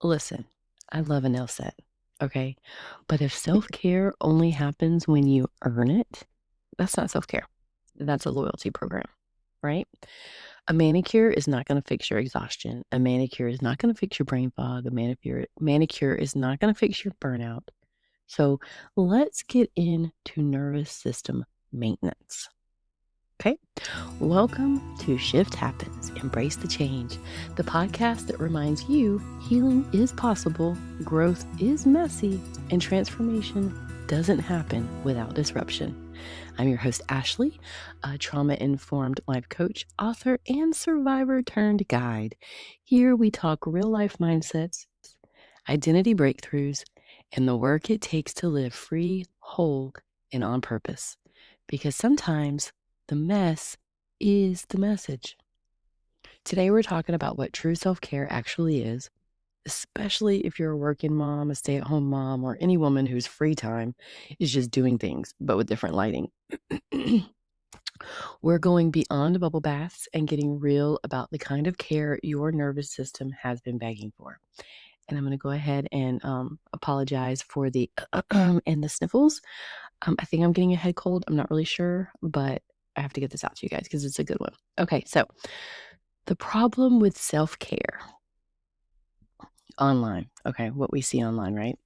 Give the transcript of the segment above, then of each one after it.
Listen, I love a nail set, okay? But if self-care only happens when you earn it, that's not self-care. That's a loyalty program, right? A manicure is not gonna fix your exhaustion. A manicure is not gonna fix your brain fog. A manicure is not gonna fix your burnout. So let's get into nervous system maintenance. Okay. Welcome to Shift Happens, Embrace the Change, the podcast that reminds you healing is possible, growth is messy, and transformation doesn't happen without disruption. I'm your host, Ashley, a trauma-informed life coach, author, and survivor turned guide. Here we talk real-life mindsets, identity breakthroughs, and the work it takes to live free, whole, and on purpose. Because sometimes the mess is the message. Today, we're talking about what true self-care actually is, especially if you're a working mom, a stay-at-home mom, or any woman whose free time is just doing things, but with different lighting. We're going beyond bubble baths and getting real about the kind of care your nervous system has been begging for. And I'm going to go ahead and apologize for the and the sniffles. I think I'm getting a head cold. I'm not really sure, but I have to get this out to you guys because it's a good one. Okay, so the problem with self-care online. Okay, what we see online, right?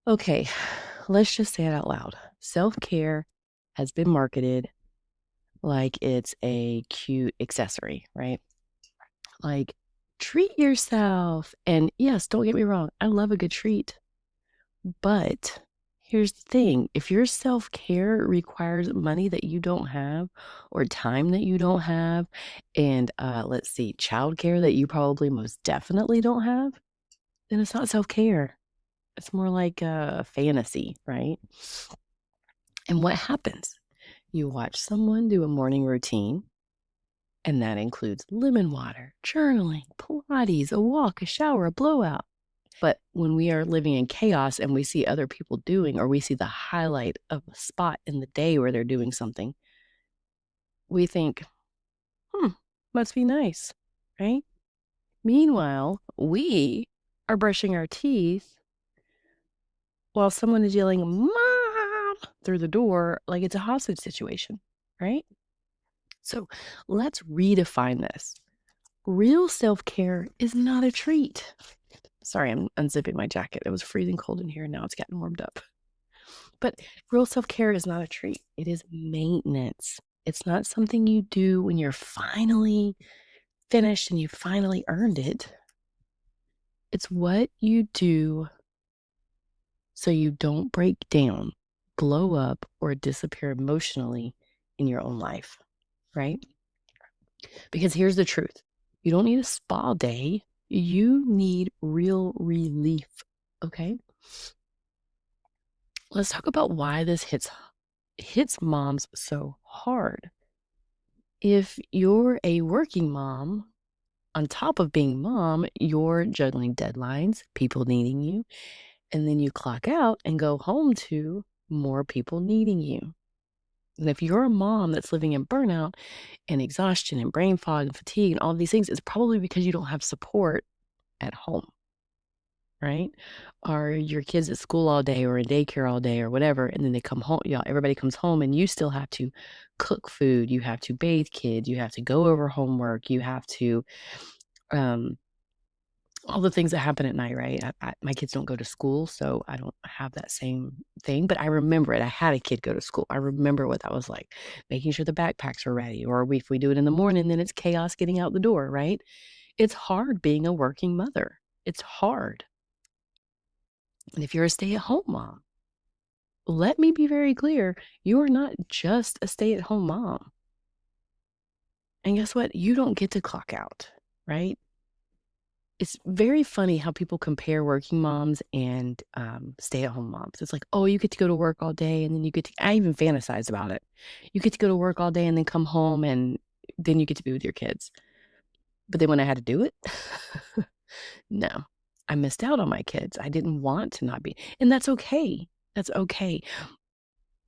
Okay, let's just say it out loud. Self-care has been marketed like it's a cute accessory, right? Like, treat yourself. And yes, don't get me wrong, I love a good treat. But here's the thing, if your self-care requires money that you don't have or time that you don't have and, let's see, childcare that you probably most definitely don't have, then it's not self-care. It's more like a fantasy, right? And what happens? You watch someone do a morning routine, and that includes lemon water, journaling, Pilates, a walk, a shower, a blowout. But when we are living in chaos and we see other people doing, or we see the highlight of a spot in the day where they're doing something, we think, must be nice, right? Meanwhile, we are brushing our teeth while someone is yelling, "Mom!" through the door like it's a hostage situation, right? So let's redefine this. Real self-care is not a treat. Sorry, I'm unzipping my jacket. It was freezing cold in here, and now it's gotten warmed up. But real self-care is not a treat. It is maintenance. It's not something you do when you're finally finished and you finally earned it. It's what you do so you don't break down, blow up, or disappear emotionally in your own life, right? Because here's the truth. You don't need a spa day. You need real relief, okay? Let's talk about why this hits moms so hard. If you're a working mom, on top of being mom, you're juggling deadlines, people needing you, and then you clock out and go home to more people needing you. And if you're a mom that's living in burnout and exhaustion and brain fog and fatigue and all of these things, it's probably because you don't have support at home, right? Are your kids at school all day or in daycare all day or whatever, and then they come home, everybody comes home and you still have to cook food, you have to bathe kids, you have to go over homework, you have to all the things that happen at night, right? My kids don't go to school, so I don't have that same thing, but I remember it. I had a kid go to school. I remember what that was like, making sure the backpacks are ready, or if we do it in the morning, then it's chaos getting out the door, right? It's hard being a working mother. It's hard. And if you're a stay-at-home mom, let me be very clear, you are not just a stay-at-home mom. And guess what? You don't get to clock out, right? It's very funny how people compare working moms and stay-at-home moms. It's like, oh, you get to go to work all day and then you get to, I even fantasize about it. You get to go to work all day and then come home and then you get to be with your kids. But then when I had to do it, no, I missed out on my kids. I didn't want to not be. And that's okay. That's okay.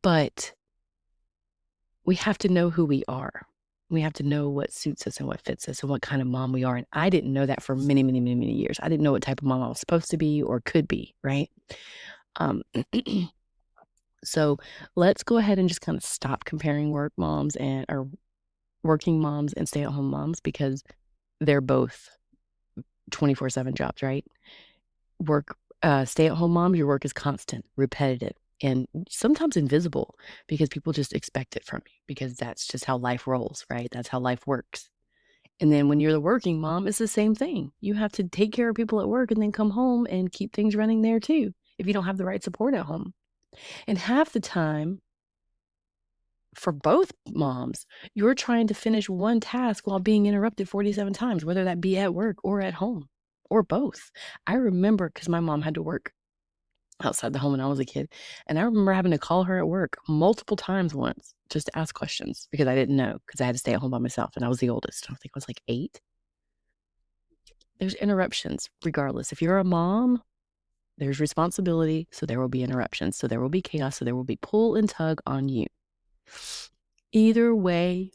But we have to know who we are. We have to know what suits us and what fits us and what kind of mom we are. And I didn't know that for many, many, many, many years. I didn't know what type of mom I was supposed to be or could be, right? Um, so let's go ahead and just kind of stop comparing work moms or working moms and stay-at-home moms, because they're both 24/7 jobs, right? Stay-at-home moms, your work is constant, repetitive, and sometimes invisible, because people just expect it from you, because that's just how life rolls, right? That's how life works. And then when you're the working mom, it's the same thing. You have to take care of people at work and then come home and keep things running there too, if you don't have the right support at home. And half the time, for both moms, you're trying to finish one task while being interrupted 47 times, whether that be at work or at home or both. I remember, because my mom had to work outside the home when I was a kid, and I remember having to call her at work multiple times once just to ask questions, because I didn't know, because I had to stay at home by myself, and I was the oldest. I think I was like 8. There's interruptions regardless. If you're a mom, there's responsibility, so there will be interruptions, so there will be chaos, so there will be pull and tug on you. Either way,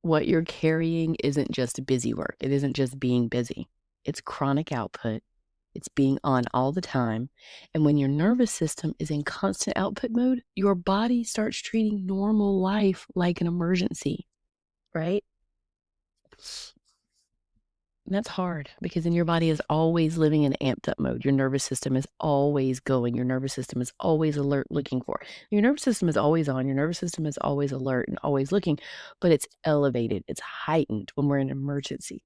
what you're carrying isn't just busy work. It isn't just being busy. It's chronic output. It's being on all the time. And when your nervous system is in constant output mode, your body starts treating normal life like an emergency, right? And that's hard, because then your body is always living in amped up mode. Your nervous system is always going. Your nervous system is always alert, looking for. Your nervous system is always on. Your nervous system is always alert and always looking, but it's elevated. It's heightened when we're in an emergency.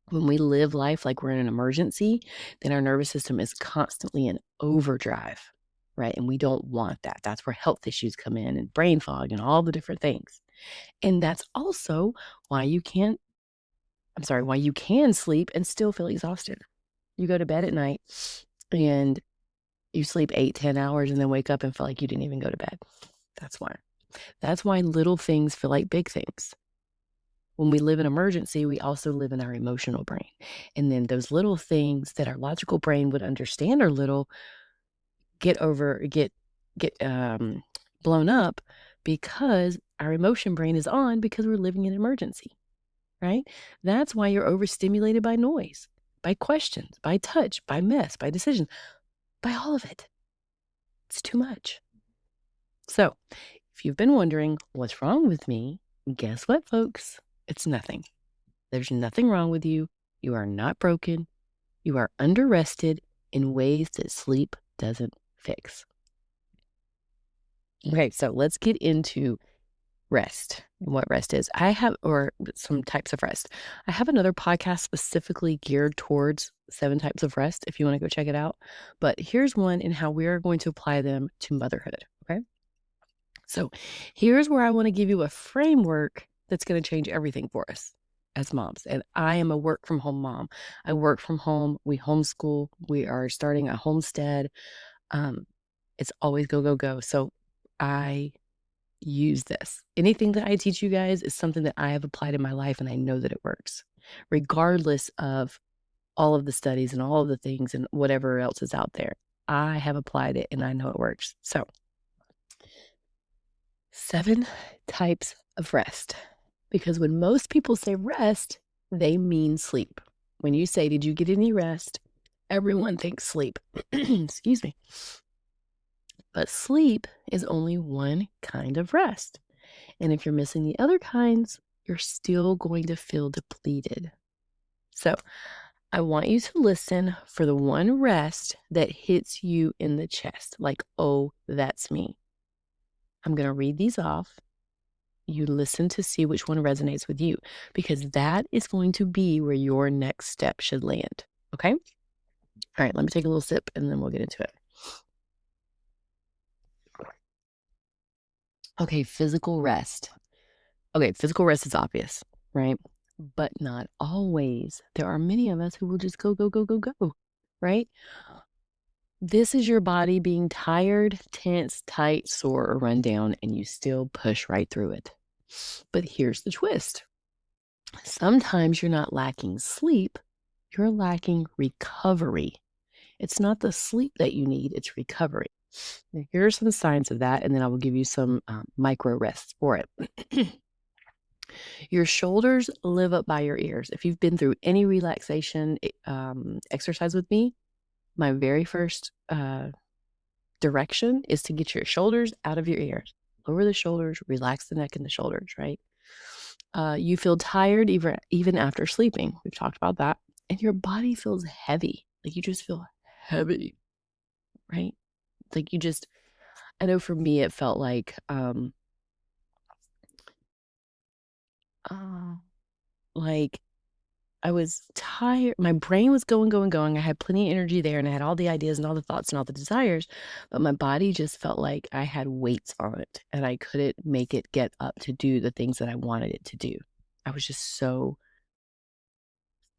When we live life like we're in an emergency, then our nervous system is constantly in overdrive, right? And we don't want that. That's where health issues come in, and brain fog and all the different things. And that's also why you can sleep and still feel exhausted. You go to bed at night and you sleep 8-10 hours and then wake up and feel like you didn't even go to bed. That's why. That's why little things feel like big things. When we live in emergency, we also live in our emotional brain. And then those little things that our logical brain would understand are little get blown up, because our emotion brain is on, because we're living in emergency, right? That's why you're overstimulated by noise, by questions, by touch, by mess, by decisions, by all of it. It's too much. So if you've been wondering what's wrong with me, guess what, folks? It's nothing. There's nothing wrong with you. You are not broken. You are under-rested in ways that sleep doesn't fix. Okay, so let's get into rest and what rest is. Or some types of rest. I have another podcast specifically geared towards 7 types of rest, if you want to go check it out. But here's one in how we're going to apply them to motherhood. Okay. So here's where I want to give you a framework that's going to change everything for us as moms. And I am a work from home mom. I work from home. We homeschool. We are starting a homestead. It's always go, go, go. So I use this. Anything that I teach you guys is something that I have applied in my life, and I know that it works, regardless of all of the studies and all of the things and whatever else is out there. I have applied it and I know it works. So 7 types of rest. Because when most people say rest, they mean sleep. When you say, did you get any rest? Everyone thinks sleep. Excuse me. But sleep is only one kind of rest. And if you're missing the other kinds, you're still going to feel depleted. So I want you to listen for the one rest that hits you in the chest, like, oh, that's me. I'm going to read these off. You listen to see which one resonates with you, because that is going to be where your next step should land. Okay? All right, let me take a little sip and then we'll get into it. Okay, physical rest. Okay, physical rest is obvious, right? But not always. There are many of us who will just go, go, go, go, go, right? This is your body being tired, tense, tight, sore, or run down, and you still push right through it. But here's the twist. Sometimes you're not lacking sleep, you're lacking recovery. It's not the sleep that you need, it's recovery. Now, here are some signs of that, and then I will give you some micro rests for it. Your shoulders live up by your ears. If you've been through any relaxation exercise with me, my very first direction is to get your shoulders out of your ears. Lower the shoulders, relax the neck and the shoulders, right? You feel tired even after sleeping. We've talked about that. And your body feels heavy. Like you just feel heavy, right? Like you just, I know for me, it felt uh, like I was tired. My brain was going, going, going. I had plenty of energy there and I had all the ideas and all the thoughts and all the desires, but my body just felt like I had weights on it and I couldn't make it get up to do the things that I wanted it to do. I was just so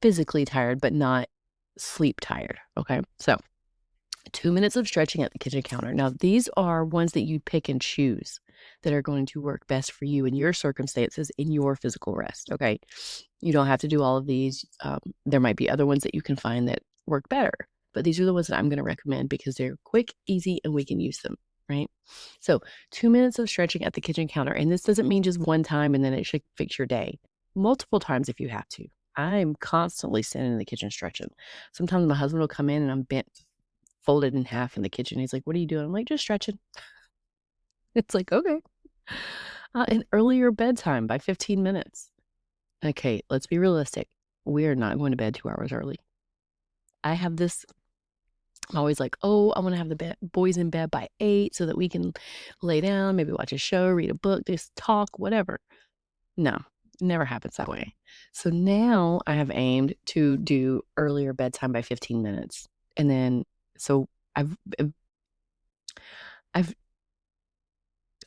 physically tired, but not sleep tired. Okay. So 2 minutes of stretching at the kitchen counter. Now, these are ones that you pick and choose that are going to work best for you in your circumstances, in your physical rest. Okay. You don't have to do all of these. There might be other ones that you can find that work better, but these are the ones that I'm going to recommend because they're quick, easy, and we can use them. Right. So 2 minutes of stretching at the kitchen counter. And this doesn't mean just one time and then it should fix your day. Multiple times if you have to. I'm constantly standing in the kitchen stretching. Sometimes my husband will come in and I'm bent, folded in half in the kitchen. He's like, "What are you doing?" I'm like, "Just stretching." It's like, "Okay." And earlier bedtime by 15 minutes. Okay, let's be realistic. We are not going to bed 2 hours early. I have this I'm always like, "Oh, I wanna have the boys in bed by 8 so that we can lay down, maybe watch a show, read a book, just talk, whatever." No, never happens that way. So now I have aimed to do earlier bedtime by 15 minutes. And then so I've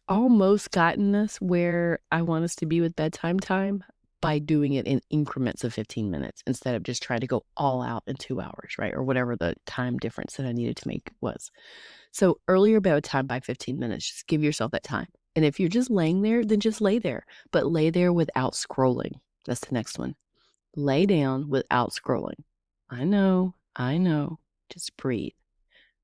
almost gotten us where I want us to be with bedtime time by doing it in increments of 15 minutes instead of just trying to go all out in 2 hours, right? Or whatever the time difference that I needed to make was. So earlier bedtime by 15 minutes, just give yourself that time. And if you're just laying there, then just lay there, but lay there without scrolling. That's the next one. Lay down without scrolling. I know, I know. Just breathe.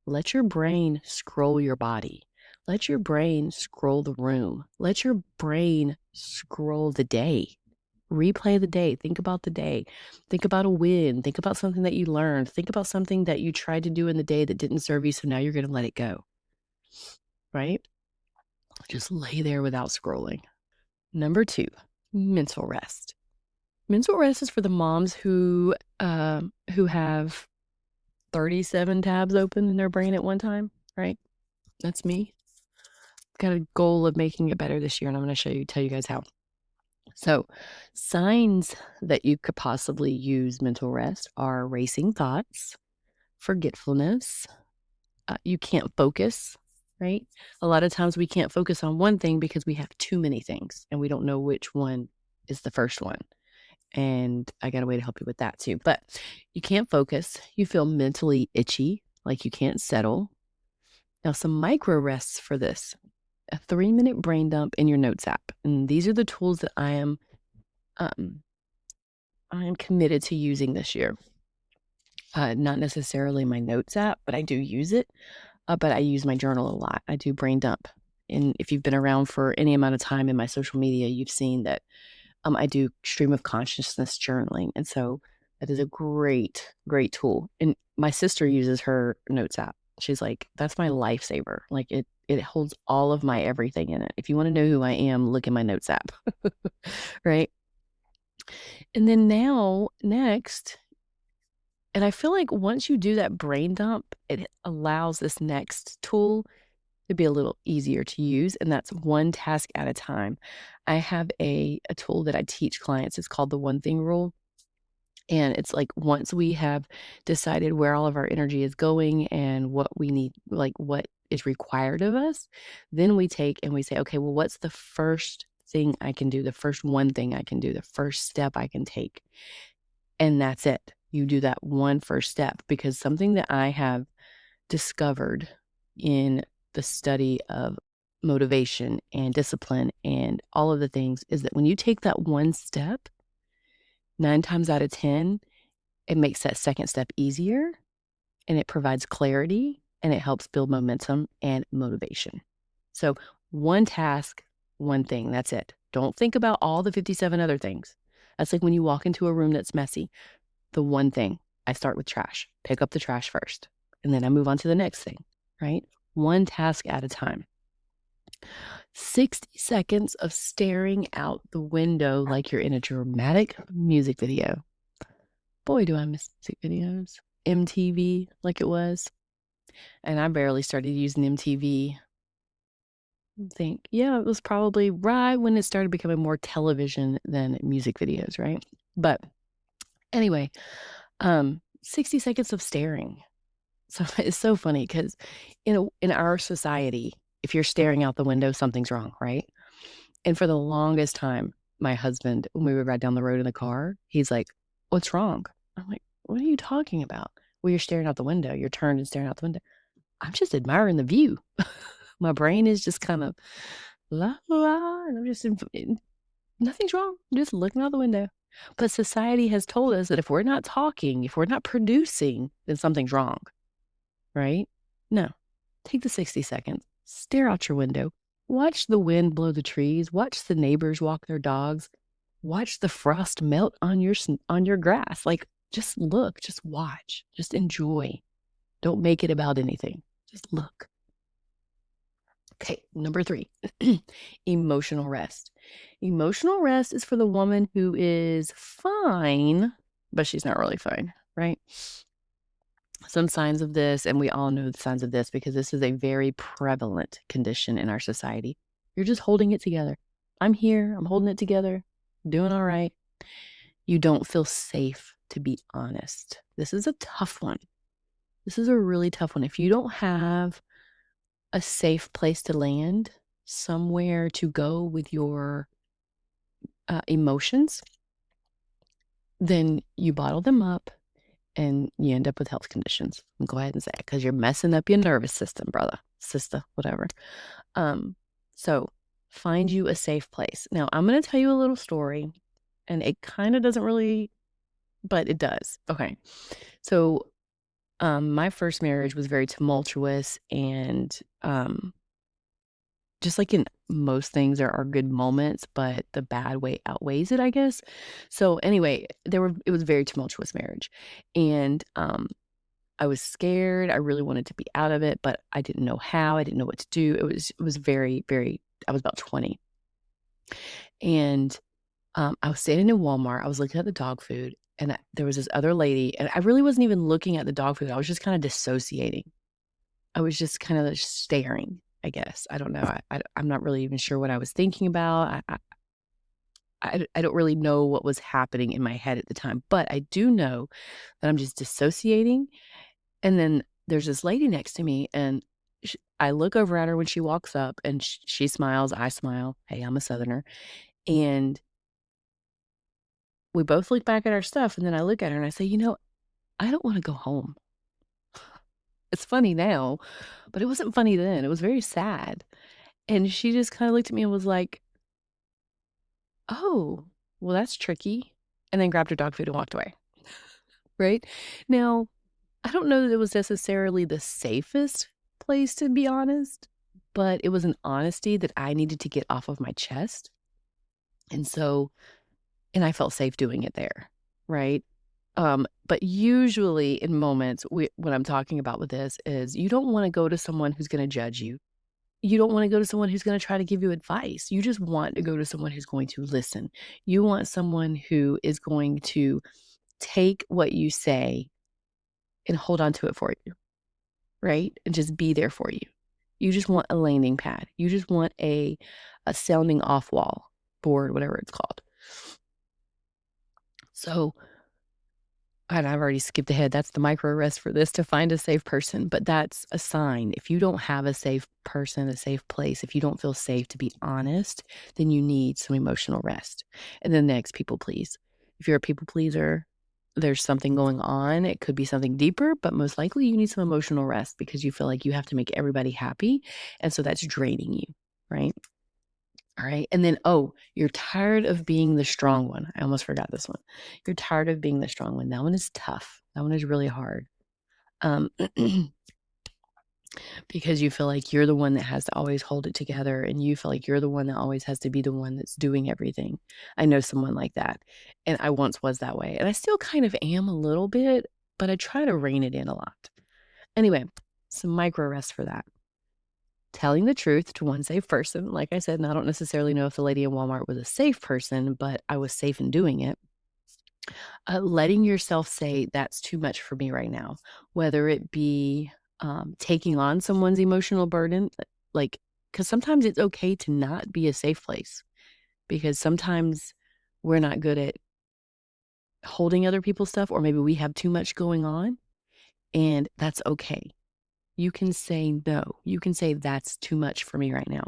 Let your brain scroll your body. Let your brain scroll the room. Let your brain scroll the day. Replay the day. Think about the day. Think about a win. Think about something that you learned. Think about something that you tried to do in the day that didn't serve you, so now you're going to let it go, right? Just lay there without scrolling. Number 2, mental rest. Mental rest is for the moms who have 37 tabs open in their brain at one time, right? That's me. Got a goal of making it better this year, and I'm going to tell you guys how. So, signs that you could possibly use mental rest are racing thoughts, forgetfulness. You can't focus, right? A lot of times we can't focus on one thing because we have too many things and we don't know which one is the first one. And I got a way to help you with that too. But you can't focus. You feel mentally itchy, like you can't settle. Now, some micro rests for this: a 3-minute brain dump in your notes app. And these are the tools that I am committed to using this year. Not necessarily my notes app, but I do use it. But I use my journal a lot. I do brain dump. And if you've been around for any amount of time in my social media, you've seen that I do stream of consciousness journaling. And so that is a great, great tool. And my sister uses her notes app. She's like, that's my lifesaver. Like it holds all of my everything in it. If you want to know who I am, look in my notes app. Right. And then next, and I feel like once you do that brain dump, it allows this next tool to be a little easier to use, and that's one task at a time. I have a tool that I teach clients. It's called the one thing rule. And it's like once we have decided where all of our energy is going and what we need, like what is required of us, then we take and we say, okay, well, what's the first thing I can do? The first one thing I can do, the first step I can take. And that's it. You do that one first step, because something that I have discovered in the study of motivation and discipline and all of the things is that when you take that one step, 9 times out of 10, it makes that second step easier and it provides clarity and it helps build momentum and motivation. So, one task, one thing, that's it. Don't think about all the 57 other things. That's like when you walk into a room that's messy. The one thing, I start with trash. Pick up the trash first, and then I move on to the next thing, right? One task at a time. 60 seconds of staring out the window like you're in a dramatic music video. Boy, do I miss music videos. MTV, like it was. And I barely started using MTV. Yeah, it was probably right when it started becoming more television than music videos, right? But anyway, 60 seconds of staring. So it's so funny because in our society, if you're staring out the window, something's wrong, right? And for the longest time, my husband, when we would ride down the road in the car, he's like, "What's wrong?" I'm like, "What are you talking about?" "Well, you're staring out the window. You're turned and staring out the window." I'm just admiring the view. My brain is just kind of la la, and I'm just nothing's wrong. I'm just looking out the window. But society has told us that if we're not talking, if we're not producing, then something's wrong, right? No. Take the 60 seconds, stare out your window, watch the wind blow the trees, watch the neighbors walk their dogs, watch the frost melt on your grass. Like, just look, just watch, just enjoy. Don't make it about anything. Just look. Okay, number 3, emotional rest. Emotional rest is for the woman who is fine, but she's not really fine, right? Some signs of this, and we all know the signs of this because this is a very prevalent condition in our society. You're just holding it together. I'm here, I'm holding it together, doing all right. You don't feel safe to be honest. This is a tough one. This is a really tough one. If you don't have a safe place to land, somewhere to go with your emotions, then you bottle them up and you end up with health conditions. I'll go ahead and say it because you're messing up your nervous system, brother, sister, whatever. So find you a safe place. Now, I'm going to tell you a little story, and it kind of doesn't really, but it does. Okay. So my first marriage was very tumultuous, and just like in most things, there are good moments, but the bad way outweighs it, I guess. So anyway, it was a very tumultuous marriage, and I was scared. I really wanted to be out of it, but I didn't know how. I didn't know what to do. It was very, very. I was about 20, and I was standing in Walmart. I was looking at the dog food, and there was this other lady, and I really wasn't even looking at the dog food. I was just kind of dissociating. I was just kind of staring, I guess. I don't know. I'm not really even sure what I was thinking about. I don't really know what was happening in my head at the time, but I do know that I'm just dissociating. And then there's this lady next to me, and I look over at her when she walks up, and she smiles. I smile. Hey, I'm a Southerner. And we both look back at our stuff, and then I look at her and I say, I don't want to go home. It's funny now, but it wasn't funny then. It was very sad. And she just kind of looked at me and was like, "Oh, well, that's tricky." And then grabbed her dog food and walked away. Right? Now, I don't know that it was necessarily the safest place, to be honest, but it was an honesty that I needed to get off of my chest. And so, and I felt safe doing it there. Right? But usually in moments, what I'm talking about with this is you don't want to go to someone who's going to judge you. You don't want to go to someone who's going to try to give you advice. You just want to go to someone who's going to listen. You want someone who is going to take what you say and hold on to it for you, right? And just be there for you. You just want a landing pad. You just want a sounding off wall board, whatever it's called. So, and I've already skipped ahead. That's the micro rest for this, to find a safe person. But that's a sign. If you don't have a safe person, a safe place, if you don't feel safe to be honest, then you need some emotional rest. And then next, people please. If you're a people pleaser, there's something going on. It could be something deeper, but most likely you need some emotional rest because you feel like you have to make everybody happy. And so that's draining you, right? All right. And then, you're tired of being the strong one. I almost forgot this one. You're tired of being the strong one. That one is tough. That one is really hard. because you feel like you're the one that has to always hold it together and you feel like you're the one that always has to be the one that's doing everything. I know someone like that, and I once was that way, and I still kind of am a little bit, but I try to rein it in a lot. Anyway, some micro rest for that. Telling the truth to one safe person, like I said, and I don't necessarily know if the lady in Walmart was a safe person, but I was safe in doing it. Letting yourself say, "That's too much for me right now," whether it be, taking on someone's emotional burden, like, because sometimes it's okay to not be a safe place, because sometimes we're not good at holding other people's stuff, or maybe we have too much going on, and that's okay. You can say no. You can say, "That's too much for me right now,"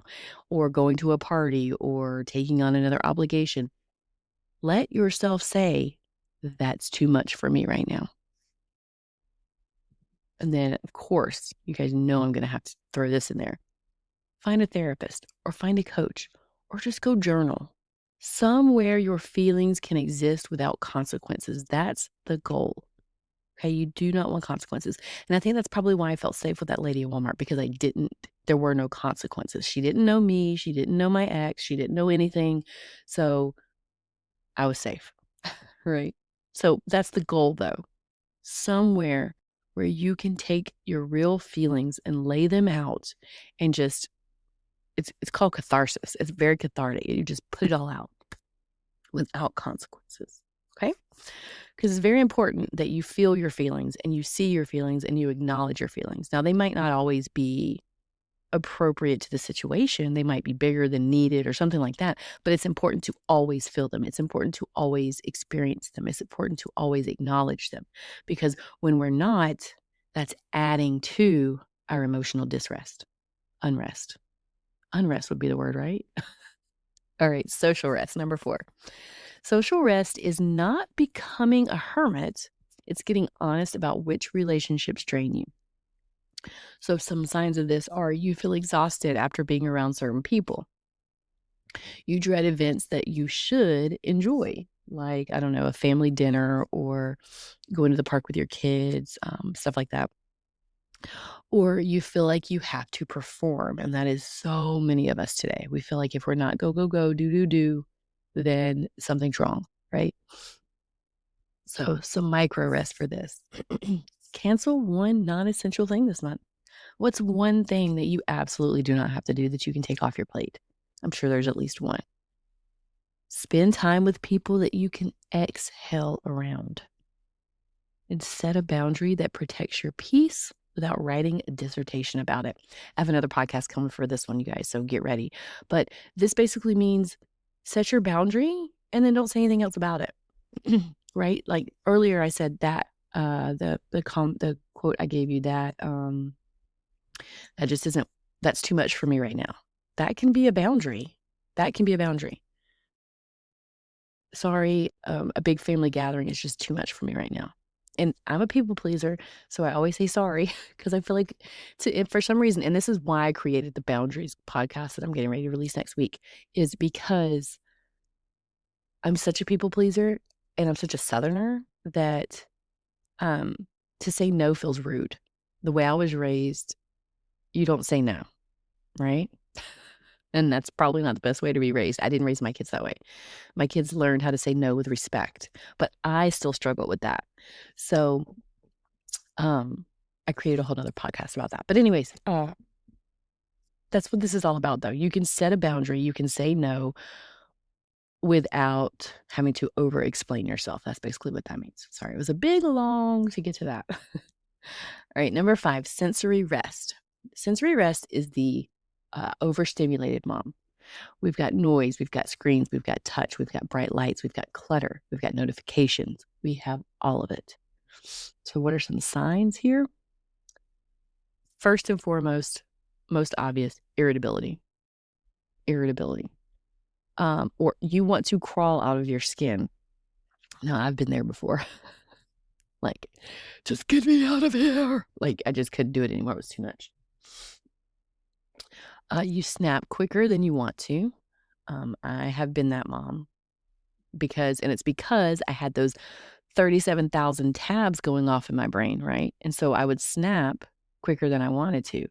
or going to a party or taking on another obligation. Let yourself say, "That's too much for me right now." And then, of course, you guys know I'm gonna have to throw this in there. Find a therapist or find a coach or just go journal. Somewhere your feelings can exist without consequences. That's the goal. Okay, you do not want consequences. And I think that's probably why I felt safe with that lady at Walmart because there were no consequences. She didn't know me. She didn't know my ex. She didn't know anything. So I was safe. Right. So that's the goal, though. Somewhere where you can take your real feelings and lay them out and just it's called catharsis. It's very cathartic. You just put it all out without consequences. Okay? Because it's very important that you feel your feelings and you see your feelings and you acknowledge your feelings. Now, they might not always be appropriate to the situation. They might be bigger than needed or something like that, but it's important to always feel them. It's important to always experience them. It's important to always acknowledge them because when we're not, that's adding to our emotional disrest, unrest. Unrest would be the word, right? All right, social rest, number 4. Social rest is not becoming a hermit, it's getting honest about which relationships drain you. So, some signs of this are you feel exhausted after being around certain people. You dread events that you should enjoy, like, I don't know, a family dinner or going to the park with your kids, stuff like that. Or you feel like you have to perform, and that is so many of us today. We feel like if we're not go, go, go, do, do, do, then something's wrong, right? So, some micro rest for this. Cancel one non essential thing this month. What's one thing that you absolutely do not have to do that you can take off your plate? I'm sure there's at least one. Spend time with people that you can exhale around and set a boundary that protects your peace without writing a dissertation about it. I have another podcast coming for this one, you guys, so get ready. But this basically means set your boundary and then don't say anything else about it. Right? Like earlier I said that the quote I gave you that just isn't that's too much for me right now. That can be a boundary. That can be a boundary. Sorry, a big family gathering is just too much for me right now. And I'm a people pleaser, so I always say sorry because I feel like for some reason, and this is why I created the Boundaries podcast that I'm getting ready to release next week, is because I'm such a people pleaser and I'm such a Southerner that um, to say no feels rude. The way I was raised, you don't say no, right? And that's probably not the best way to be raised. I didn't raise my kids that way. My kids learned how to say no with respect, but I still struggle with that. So, I created a whole nother podcast about that. But anyways, that's what this is all about though. You can set a boundary, you can say no without having to over explain yourself. That's basically what that means. Sorry, it was a big long to get to that. All right, number 5, sensory rest. Sensory rest is the overstimulated mom. We've got noise, we've got screens, we've got touch, we've got bright lights, we've got clutter, we've got notifications. We have all of it. So, what are some signs here? First and foremost, most obvious, irritability. Irritability. Or you want to crawl out of your skin. Now, I've been there before. Like, just get me out of here. Like, I just couldn't do it anymore. It was too much. You snap quicker than you want to. I have been that mom it's because I had those 37,000 tabs going off in my brain, right? And so I would snap quicker than I wanted to.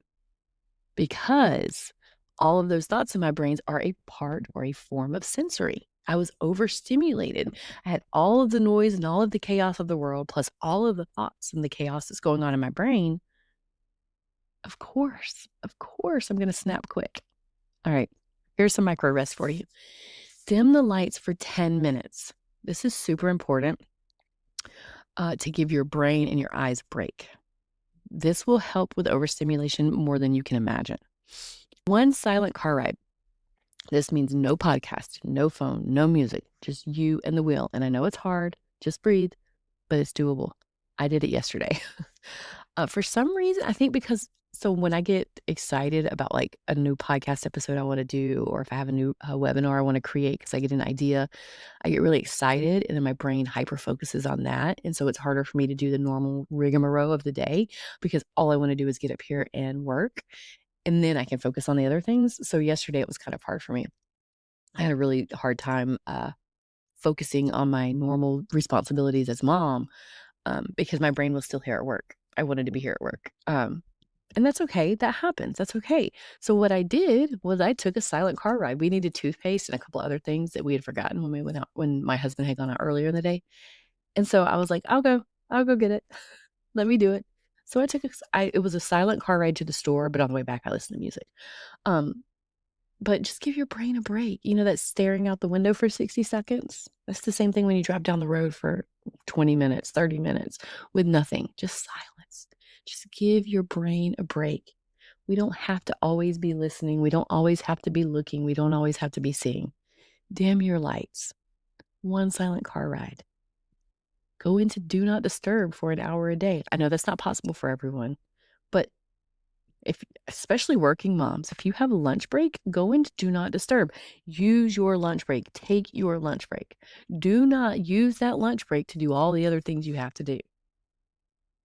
because all of those thoughts in my brains are a part or a form of sensory. I was overstimulated. I had all of the noise and all of the chaos of the world, plus all of the thoughts and the chaos that's going on in my brain. Of course, I'm going to snap quick. All right, here's some micro rest for you. Dim the lights for 10 minutes. This is super important to give your brain and your eyes a break. This will help with overstimulation more than you can imagine. One silent car ride. This means no podcast, no phone, no music, just you and the wheel. And I know it's hard, just breathe, but it's doable. I did it yesterday. For some reason, I think so when I get excited about like a new podcast episode I want to do, or if I have a new webinar I want to create because I get an idea, I get really excited and then my brain hyper focuses on that. And so it's harder for me to do the normal rigmarole of the day because all I want to do is get up here and work. And then I can focus on the other things. So yesterday it was kind of hard for me. I had a really hard time focusing on my normal responsibilities as mom because my brain was still here at work. I wanted to be here at work. And that's okay. That happens. That's okay. So what I did was I took a silent car ride. We needed toothpaste and a couple other things that we had forgotten when we went out, when my husband had gone out earlier in the day. And so I was like, I'll go get it. Let me do it. So it was a silent car ride to the store, but on the way back, I listened to music. But just give your brain a break. You know, that staring out the window for 60 seconds. That's the same thing when you drive down the road for 20 minutes, 30 minutes with nothing, just silence. Just give your brain a break. We don't have to always be listening. We don't always have to be looking. We don't always have to be seeing. Dim your lights. One silent car ride. Go into do not disturb for an hour a day. I know that's not possible for everyone, but especially working moms, if you have a lunch break, go into do not disturb. Use your lunch break. Take your lunch break. Do not use that lunch break to do all the other things you have to do.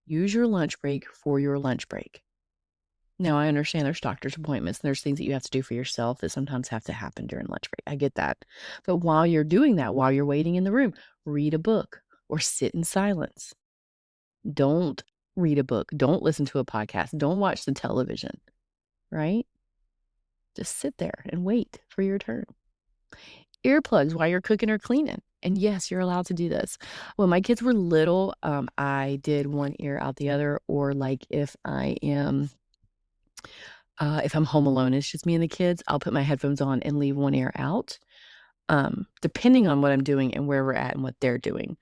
Use your lunch break for your lunch break. Now, I understand there's doctor's appointments and there's things that you have to do for yourself that sometimes have to happen during lunch break. I get that. But while you're doing that, while you're waiting in the room, read a book or sit in silence. Don't read a book. Don't listen to a podcast. Don't watch the television, right? Just sit there and wait for your turn. Earplugs while you're cooking or cleaning. And yes, you're allowed to do this. When my kids were little, I did one ear out the other, or like if I'm home alone, it's just me and the kids, I'll put my headphones on and leave one ear out, depending on what I'm doing and where we're at and what they're doing.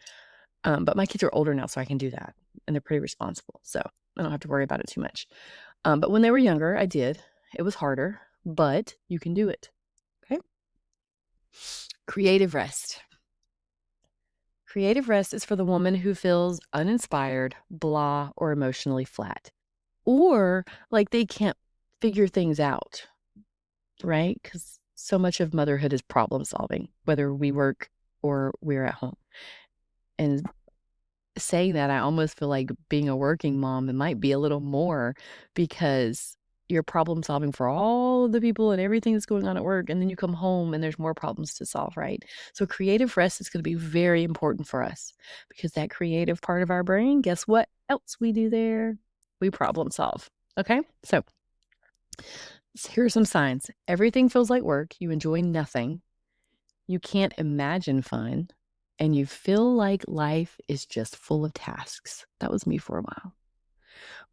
But my kids are older now, so I can do that. And they're pretty responsible. So I don't have to worry about it too much. But when they were younger, I did. It was harder, but you can do it. Okay. Creative rest. Creative rest is for the woman who feels uninspired, blah, or emotionally flat, or like they can't figure things out, right? Because so much of motherhood is problem solving, whether we work or we're at home. And saying that, I almost feel like being a working mom, it might be a little more because you're problem solving for all of the people and everything that's going on at work. And then you come home and there's more problems to solve, right? So creative rest is going to be very important for us because that creative part of our brain, guess what else we do there? We problem solve. Okay. So here are some signs. Everything feels like work. You enjoy nothing. You can't imagine fun. And you feel like life is just full of tasks. That was me for a while.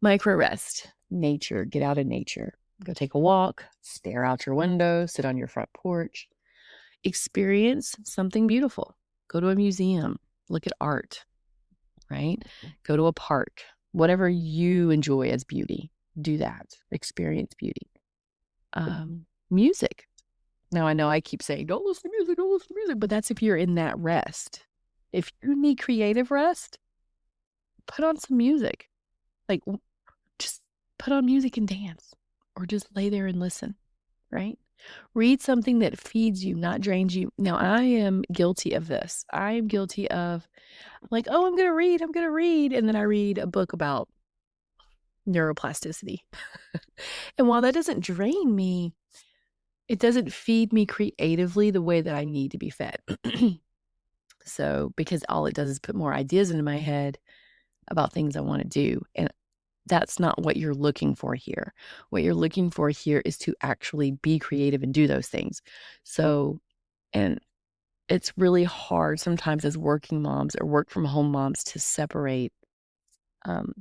Micro rest, nature, get out in nature. Go take a walk, stare out your window, sit on your front porch, experience something beautiful. Go to a museum, look at art, right? Go to a park, whatever you enjoy as beauty, do that. Experience beauty. Music. Now, I know I keep saying, don't listen to music, but that's if you're in that rest. If you need creative rest, put on some music. Like, just put on music and dance, or just lay there and listen, right? Read something that feeds you, not drains you. Now, I am guilty of this. I am guilty of like, oh, I'm going to read. And then I read a book about neuroplasticity. And while that doesn't drain me, it doesn't feed me creatively the way that I need to be fed. So, because all it does is put more ideas into my head about things I want to do. And that's not what you're looking for here. What you're looking for here is to actually be creative and do those things. So, and it's really hard sometimes as working moms or work from home moms to separate, um,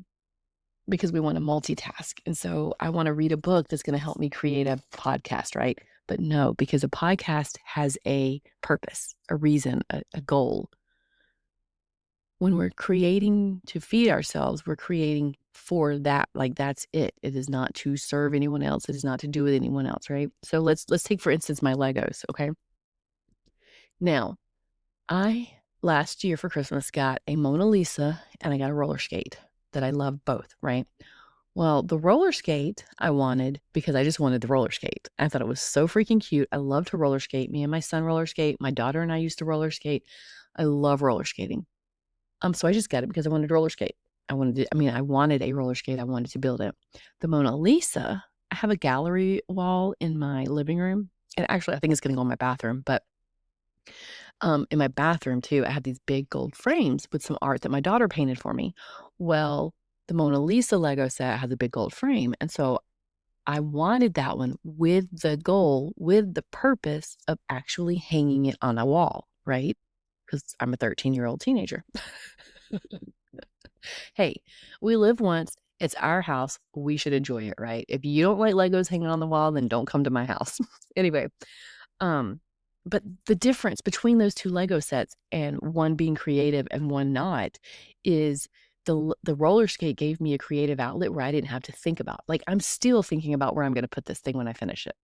because we want to multitask. And so I want to read a book that's going to help me create a podcast, right? But no, because a podcast has a purpose, a reason, a goal. When we're creating to feed ourselves, we're creating for that. Like that's it. It is not to serve anyone else. It is not to do with anyone else, right? So let's take for instance my Legos, okay? Now, I last year for Christmas got a Mona Lisa and I got a roller skate that I love both, right? Well, the roller skate I wanted because I just wanted the roller skate. I thought it was so freaking cute. I love to roller skate. Me and my son roller skate. My daughter and I used to roller skate. I love roller skating. So I just got it because I wanted to roller skate. I wanted a roller skate. I wanted to build it. The Mona Lisa, I have a gallery wall in my living room. And actually, I think it's going to go in my bathroom. But in my bathroom, too, I have these big gold frames with some art that my daughter painted for me. Well, the Mona Lisa Lego set has a big gold frame. And so I wanted that one with the goal, with the purpose of actually hanging it on a wall, right? Because I'm a 13-year-old teenager. Hey, we live once. It's our house. We should enjoy it, right? If you don't like Legos hanging on the wall, then don't come to my house. Anyway, but the difference between those two Lego sets and one being creative and one not is the roller skate gave me a creative outlet where I didn't have to think about. Like I'm still thinking about where I'm going to put this thing when I finish it.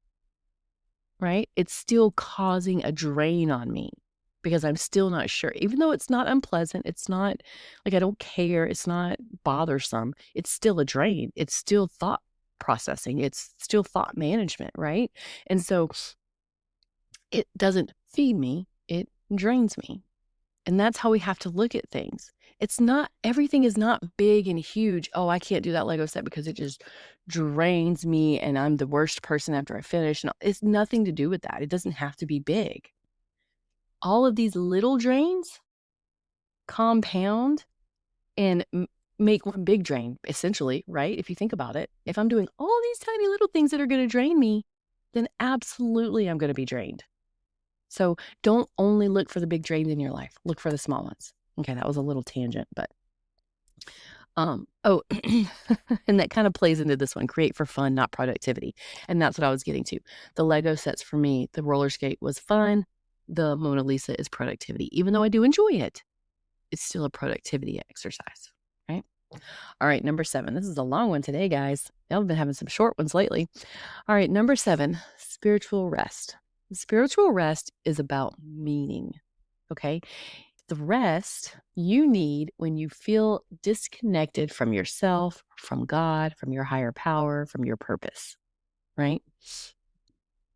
Right? It's still causing a drain on me because I'm still not sure. Even though it's not unpleasant, it's not like I don't care, it's not bothersome. It's still a drain. It's still thought processing. It's still thought management, right? And so it doesn't feed me, it drains me. And that's how we have to look at things. It's not everything is not big and huge. Oh, I can't do that Lego set because it just drains me and I'm the worst person after I finish. And it's nothing to do with that. It doesn't have to be big. All of these little drains compound and make one big drain, essentially, right? If you think about it, if I'm doing all these tiny little things that are going to drain me, then absolutely I'm going to be drained. So don't only look for the big drains in your life. Look for the small ones. Okay, that was a little tangent, but oh, and that kind of plays into this one, create for fun, not productivity. And that's what I was getting to. The Lego sets for me, the roller skate was fun. The Mona Lisa is productivity. Even though I do enjoy it, it's still a productivity exercise, right? All right, number 7. This is a long one today, guys. I've been having some short ones lately. All right, number 7, spiritual rest. Spiritual rest is about meaning, okay? The rest you need when you feel disconnected from yourself, from God, from your higher power, from your purpose, right?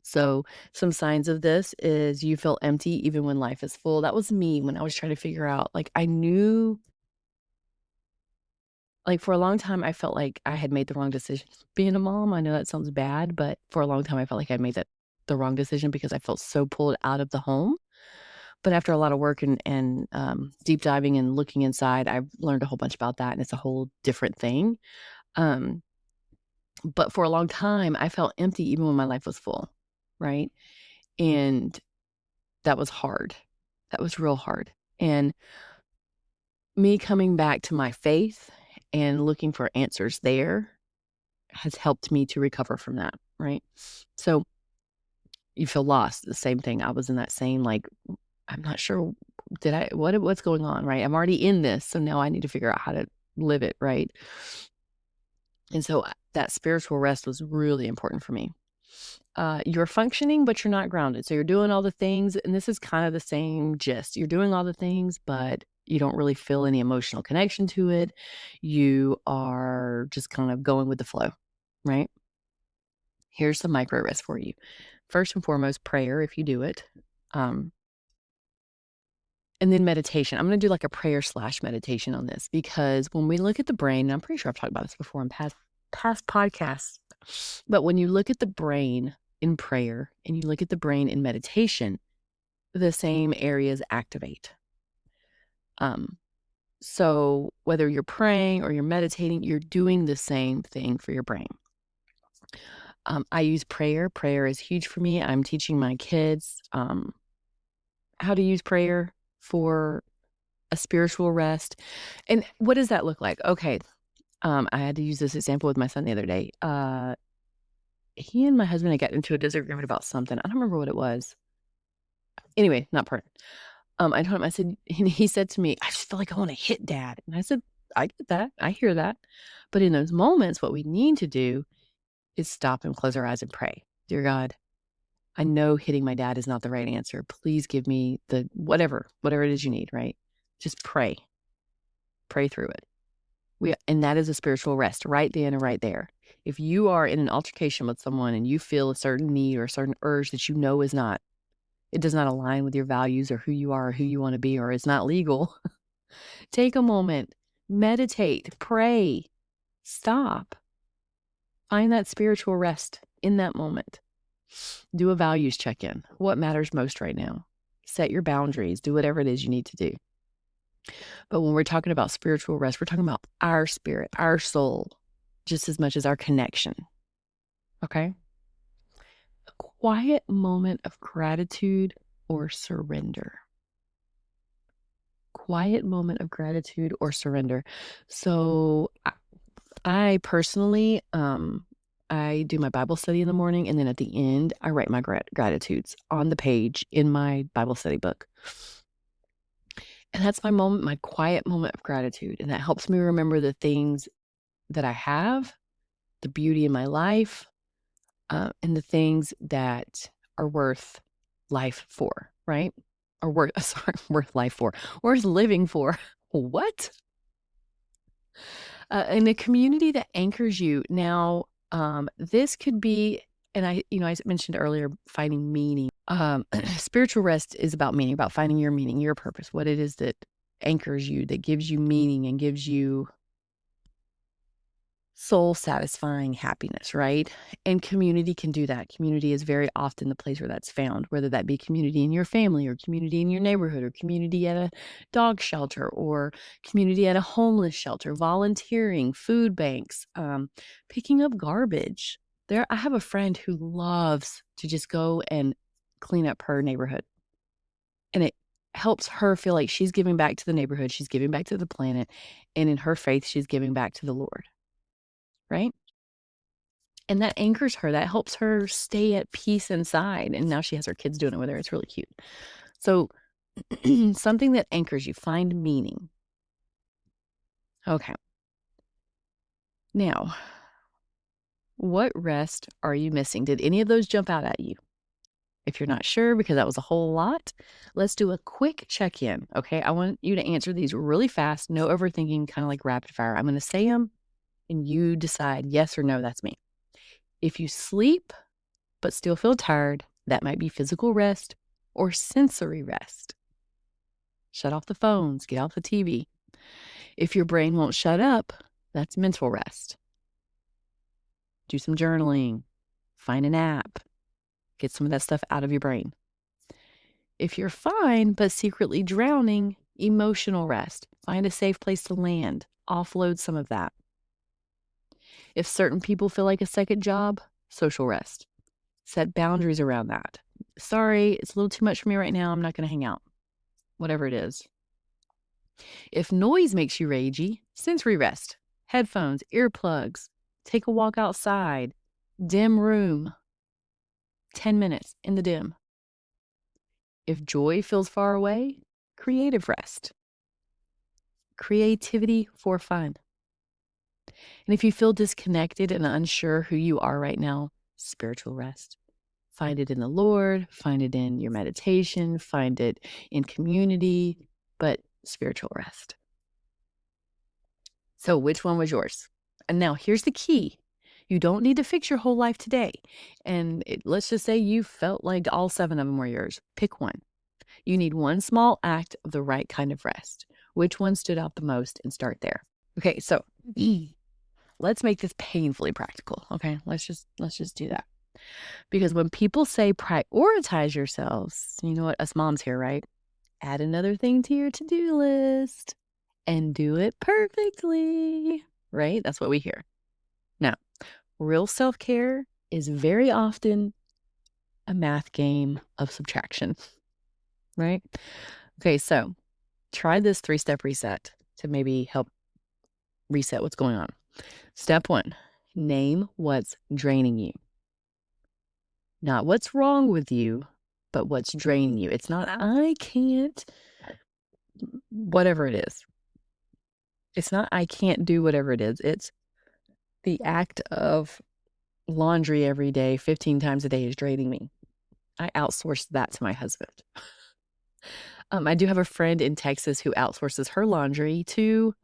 So some signs of this is you feel empty even when life is full. That was me when I was trying to figure out, like, I knew, like, for a long time, I felt like I had made the wrong decision being a mom. I know that sounds bad, but for a long time, I felt like I made the wrong decision because I felt so pulled out of the home. But after a lot of work and deep diving and looking inside, I've learned a whole bunch about that, and it's a whole different thing. Um, but for a long time, I felt empty even when my life was full, right? And that was hard. That was real hard. And me coming back to my faith and looking for answers there has helped me to recover from that, right? So you feel lost, the same thing. I was in that same, like, I'm not sure, what's going on, right? I'm already in this, so now I need to figure out how to live it, right? And so that spiritual rest was really important for me. You're functioning, but you're not grounded. So you're doing all the things, and this is kind of the same gist. You're doing all the things, but you don't really feel any emotional connection to it. You are just kind of going with the flow, right? Here's some micro rest for you. First and foremost, prayer if you do it. And then meditation. I'm going to do like a prayer / meditation on this because when we look at the brain, and I'm pretty sure I've talked about this before in past podcasts, but when you look at the brain in prayer and you look at the brain in meditation, the same areas activate. So whether you're praying or you're meditating, you're doing the same thing for your brain. I use prayer. Prayer is huge for me. I'm teaching my kids how to use prayer for a spiritual rest. And what does that look like? Okay. I had to use this example with my son the other day. He and my husband had got into a disagreement about something. I don't remember what it was. Anyway, not part. I told him, I said, and he said to me, I just feel like I want to hit dad. And I said, I get that. I hear that. But in those moments, what we need to do is stop and close our eyes and pray. Dear God, I know hitting my dad is not the right answer. Please give me the whatever it is you need, right? Just pray. Pray through it. And that is a spiritual rest right then and right there. If you are in an altercation with someone and you feel a certain need or a certain urge that you know it does not align with your values or who you are or who you want to be, or it's not legal, take a moment, meditate, pray, stop, find that spiritual rest in that moment. Do a values check-in. What matters most right now? Set your boundaries, do whatever it is you need to do. But when we're talking about spiritual rest, we're talking about our spirit, our soul, just as much as our connection. Okay? A quiet moment of gratitude or surrender. Quiet moment of gratitude or surrender. So I personally, I do my Bible study in the morning, and then at the end, I write my gratitudes on the page in my Bible study book. And that's my moment, my quiet moment of gratitude. And that helps me remember the things that I have, the beauty in my life, and the things that are worth life for, right? Or worth life for, worth living for. What? And a community that anchors you. Now, this could be, and I mentioned earlier, finding meaning. Spiritual rest is about meaning, about finding your meaning, your purpose, what it is that anchors you, that gives you meaning and gives you soul satisfying happiness, right? And community can do that. Community is very often the place where that's found, whether that be community in your family or community in your neighborhood or community at a dog shelter or community at a homeless shelter, volunteering, food banks, picking up garbage. I have a friend who loves to just go and clean up her neighborhood. And it helps her feel like she's giving back to the neighborhood, she's giving back to the planet, and in her faith, she's giving back to the Lord. Right? And that anchors her, that helps her stay at peace inside, and now she has her kids doing it with her, it's really cute. So, something that anchors you, find meaning. Okay. Now, what rest are you missing? Did any of those jump out at you? If you're not sure, because that was a whole lot, let's do a quick check-in, okay? I want you to answer these really fast, no overthinking, kind of like rapid fire. I'm gonna say them, and you decide yes or no, that's me. If you sleep but still feel tired, that might be physical rest or sensory rest. Shut off the phones, get off the TV. If your brain won't shut up, that's mental rest. Do some journaling, find an app, get some of that stuff out of your brain. If you're fine but secretly drowning, emotional rest. Find a safe place to land, offload some of that. If certain people feel like a second job, social rest. Set boundaries around that. Sorry, it's a little too much for me right now. I'm not going to hang out. Whatever it is. If noise makes you ragey, sensory rest. Headphones, earplugs. Take a walk outside. Dim room. 10 minutes in the dim. If joy feels far away, creative rest. Creativity for fun. And if you feel disconnected and unsure who you are right now, spiritual rest. Find it in the Lord, find it in your meditation, find it in community, but spiritual rest. So which one was yours? And now here's the key. You don't need to fix your whole life today. And let's just say you felt like all 7 of them were yours. Pick one. You need one small act of the right kind of rest. Which one stood out the most, and start there. Okay, so let's make this painfully practical. Okay, let's just do that. Because when people say prioritize yourselves, you know what, us moms here, right? Add another thing to your to-do list. and do it perfectly, right? That's what we hear. Now, real self-care is very often a math game of subtraction, right? Okay, so try this 3-step reset to maybe help reset what's going on. Step 1, name what's draining you. Not what's wrong with you, but what's draining you. It's not, I can't, whatever it is. It's not, I can't do whatever it is. It's the act of laundry every day, 15 times a day is draining me. I outsourced that to my husband. I do have a friend in Texas who outsources her laundry to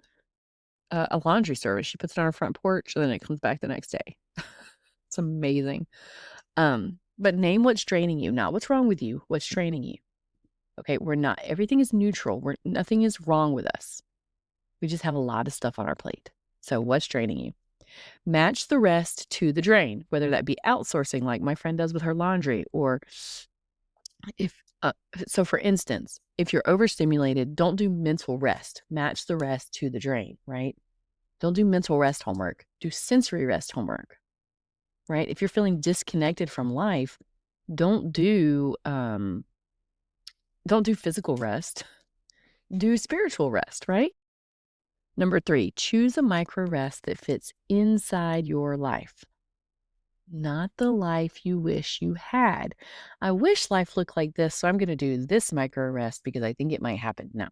a laundry service. She puts it on her front porch and then it comes back the next day. It's amazing. But name what's draining you, not what's wrong with you, what's draining you. Okay, we're not, everything is neutral. Nothing is wrong with us. We just have a lot of stuff on our plate. So what's draining you? Match the rest to the drain, whether that be outsourcing like my friend does with her laundry, or if, so for instance, if you're overstimulated, don't do mental rest. Match the rest to the drain, right? Don't do mental rest homework. Do sensory rest homework, right? If you're feeling disconnected from life, don't do physical rest. Do spiritual rest, right? Number 3, choose a micro rest that fits inside your life, not the life you wish you had. I wish life looked like this, so I'm going to do this micro rest because I think it might happen. No,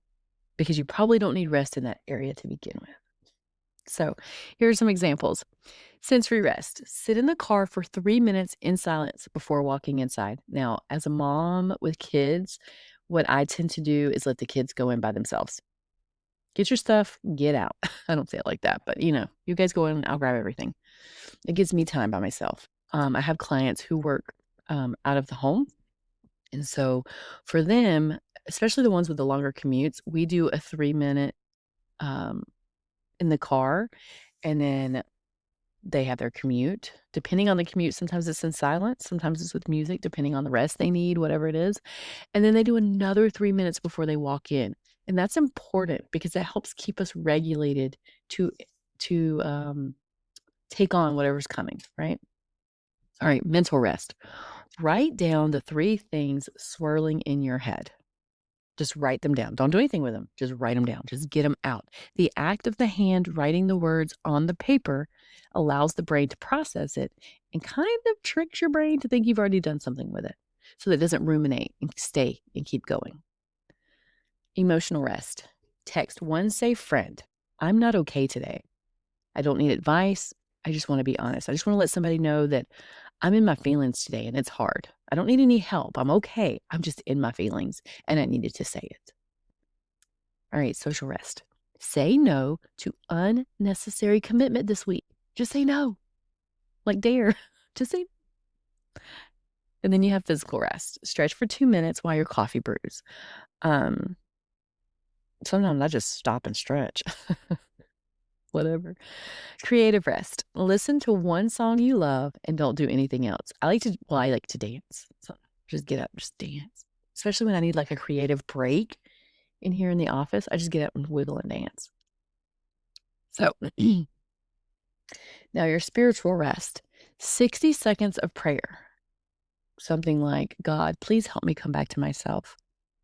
because you probably don't need rest in that area to begin with. So here are some examples. Sensory rest. Sit in the car for 3 minutes in silence before walking inside. Now, as a mom with kids, what I tend to do is let the kids go in by themselves. Get your stuff, get out. I don't say it like that, but you guys go in, I'll grab everything. It gives me time by myself. I have clients who work out of the home. And so for them, especially the ones with the longer commutes, we do a 3-minute in the car, and then they have their commute. Depending on the commute, sometimes it's in silence, sometimes it's with music, depending on the rest they need, whatever it is. And then they do another 3 minutes before they walk in. And that's important because that helps keep us regulated to take on whatever's coming, right? All right, mental rest. Write down the 3 things swirling in your head. Just write them down. Don't do anything with them. Just write them down. Just get them out. The act of the hand writing the words on the paper allows the brain to process it and kind of tricks your brain to think you've already done something with it, so that it doesn't ruminate and stay and keep going. Emotional rest. Text one safe friend. I'm not okay today. I don't need advice. I just want to be honest. I just want to let somebody know that I'm in my feelings today and it's hard. I don't need any help. I'm okay. I'm just in my feelings and I needed to say it. All right, social rest. Say no to unnecessary commitment this week. Just say no. Like dare. Just say. And then you have physical rest. Stretch for 2 minutes while your coffee brews. Sometimes I just stop and stretch. Whatever. Creative rest. Listen to one song you love and don't do anything else. I like to dance. So just get up, just dance. Especially when I need like a creative break in here in the office. I just get up and wiggle and dance. So now your spiritual rest. 60 seconds of prayer. Something like, God, please help me come back to myself.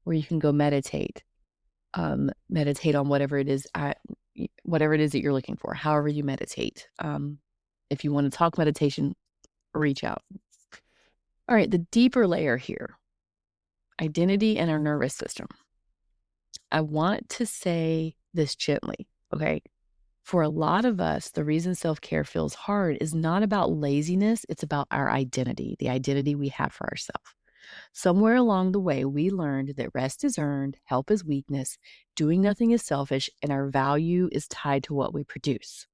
Or you can go meditate. Meditate on whatever it is that you're looking for, however you meditate. If you want to talk meditation, reach out. All right, the deeper layer here, identity and our nervous system. I want to say this gently, okay? For a lot of us, the reason self-care feels hard is not about laziness, it's about our identity, the identity we have for ourselves. Somewhere along the way, we learned that rest is earned, help is weakness, doing nothing is selfish, and our value is tied to what we produce.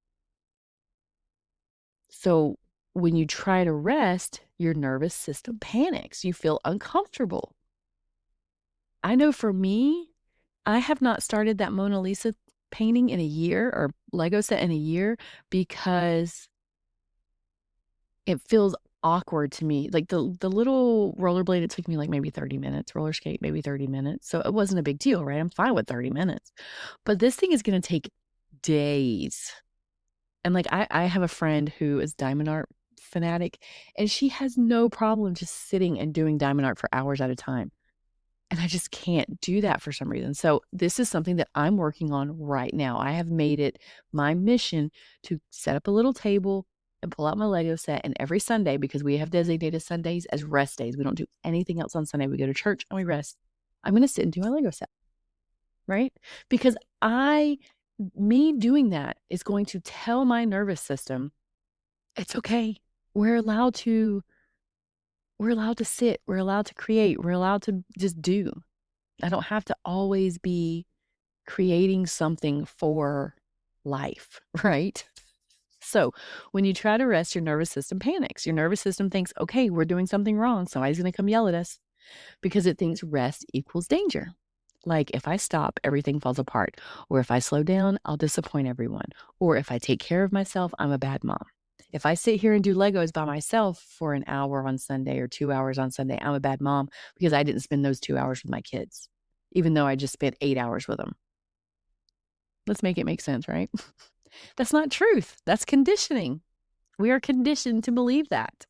So when you try to rest, your nervous system panics. You feel uncomfortable. I know for me, I have not started that Mona Lisa painting in a year or Lego set in a year because it feels awkward to me. Like the little rollerblade, it took me like maybe 30 minutes, roller skate, maybe 30 minutes. So it wasn't a big deal, right? I'm fine with 30 minutes. But this thing is going to take days. And like I have a friend who is diamond art fanatic, and she has no problem just sitting and doing diamond art for hours at a time. And I just can't do that for some reason. So this is something that I'm working on right now. I have made it my mission to set up a little table and pull out my Lego set. And every Sunday, because we have designated Sundays as rest days, we don't do anything else on Sunday. We go to church and we rest. I'm going to sit and do my Lego set, right? Because me doing that is going to tell my nervous system, it's okay. We're allowed to sit. We're allowed to create. We're allowed to just do. I don't have to always be creating something for life, right? So when you try to rest, your nervous system panics. Your nervous system thinks, okay, we're doing something wrong. Somebody's going to come yell at us, because it thinks rest equals danger. Like if I stop, everything falls apart. Or if I slow down, I'll disappoint everyone. Or if I take care of myself, I'm a bad mom. If I sit here and do Legos by myself for an hour on Sunday or 2 hours on Sunday, I'm a bad mom because I didn't spend those 2 hours with my kids, even though I just spent 8 hours with them. Let's make it make sense, right? That's not truth. That's conditioning. We are conditioned to believe that.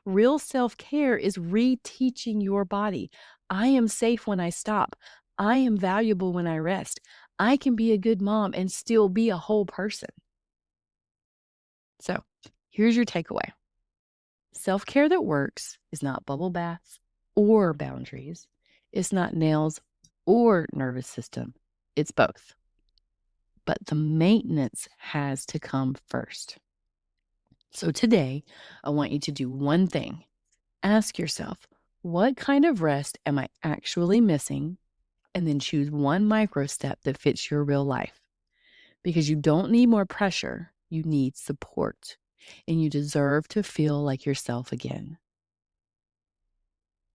Real self-care is reteaching your body. I am safe when I stop. I am valuable when I rest. I can be a good mom and still be a whole person. So here's your takeaway. Self-care that works is not bubble baths or boundaries. It's not nails or nervous system. It's both. But the maintenance has to come first. So today, I want you to do one thing. Ask yourself, what kind of rest am I actually missing? And then choose one micro step that fits your real life. Because you don't need more pressure, you need support. And you deserve to feel like yourself again.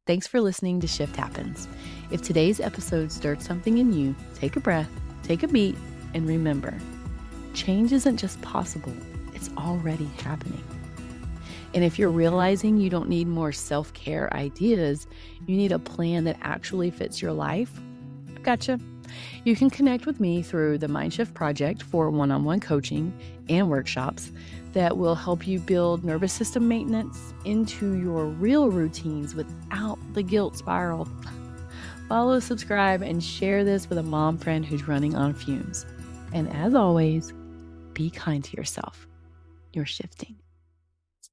Thanks for listening to Shift Happens. If today's episode stirred something in you, take a breath, take a beat, and remember, change isn't just possible, it's already happening. And if you're realizing you don't need more self-care ideas, you need a plan that actually fits your life, gotcha. You can connect with me through the Mindshift Project for one-on-one coaching and workshops that will help you build nervous system maintenance into your real routines without the guilt spiral. Follow, subscribe, and share this with a mom friend who's running on fumes. And as always, be kind to yourself. You're shifting.